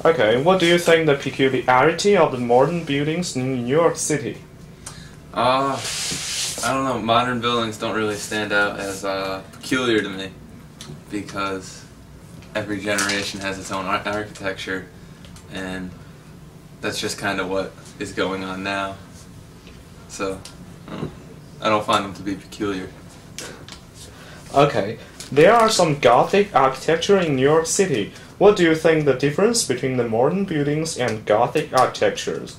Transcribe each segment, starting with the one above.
Okay, what do you think the peculiarity of the modern buildings in New York City? I don't know. Modern buildings don't really stand out as peculiar to me because every generation has its own architecture, and that's just kind of what is going on now. So, I don't find them to be peculiar. Okay, there are some Gothic architecture in New York City. What do you think the difference between the modern buildings and Gothic architectures?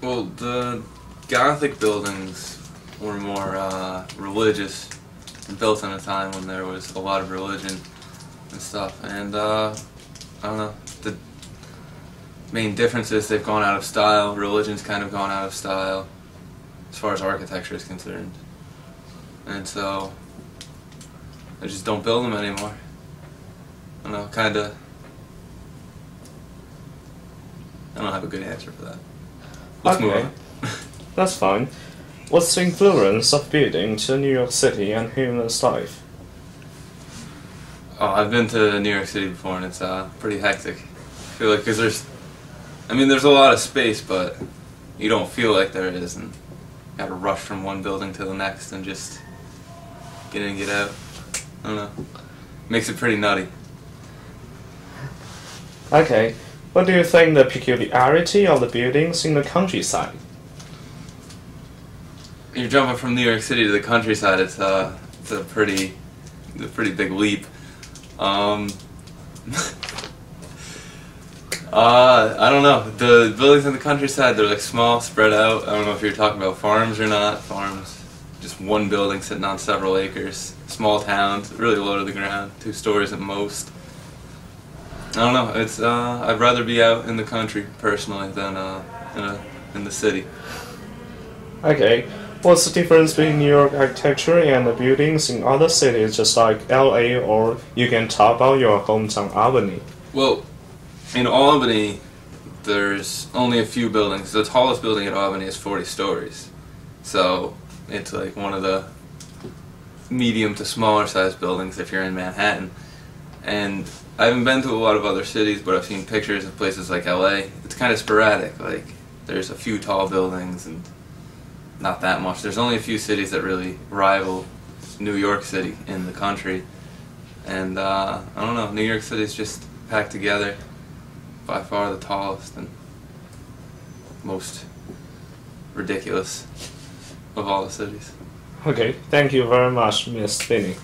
Well, the Gothic buildings were more religious and built in a time when there was a lot of religion and stuff. And I don't know, the main difference is they've gone out of style. Religion's kind of gone out of style as far as architecture is concerned. And so they just don't build them anymore. I don't know, kinda. I don't have a good answer for that. Let's move on. That's fine. What's the influence of building to New York City and human life? Oh, I've been to New York City before, and it's pretty hectic. I feel like because there's a lot of space, but you don't feel like there is, and you gotta rush from one building to the next and just get in and get out. I don't know. Makes it pretty nutty. Okay, what do you think the peculiarity of the buildings in the countryside? You're jumping from New York City to the countryside. It's a pretty big leap. I don't know. The buildings in the countryside, they're like small, spread out. I don't know if you're talking about farms or not. Farms, just one building sitting on several acres. Small towns, really low to the ground, 2 stories at most. I don't know. It's I'd rather be out in the country personally than in the city. Okay, what's the difference between New York architecture and the buildings in other cities just like LA, or you can talk about your hometown Albany? Well, in Albany, there's only a few buildings. The tallest building in Albany is 40 stories. So it's like one of the medium to smaller sized buildings if you're in Manhattan. And I haven't been to a lot of other cities, but I've seen pictures of places like LA. It's kind of sporadic. Like, there's a few tall buildings and not that much. There's only a few cities that really rival New York City in the country. And I don't know, New York City's just packed together, by far the tallest and most ridiculous of all the cities. Okay, thank you very much, Miss Finney.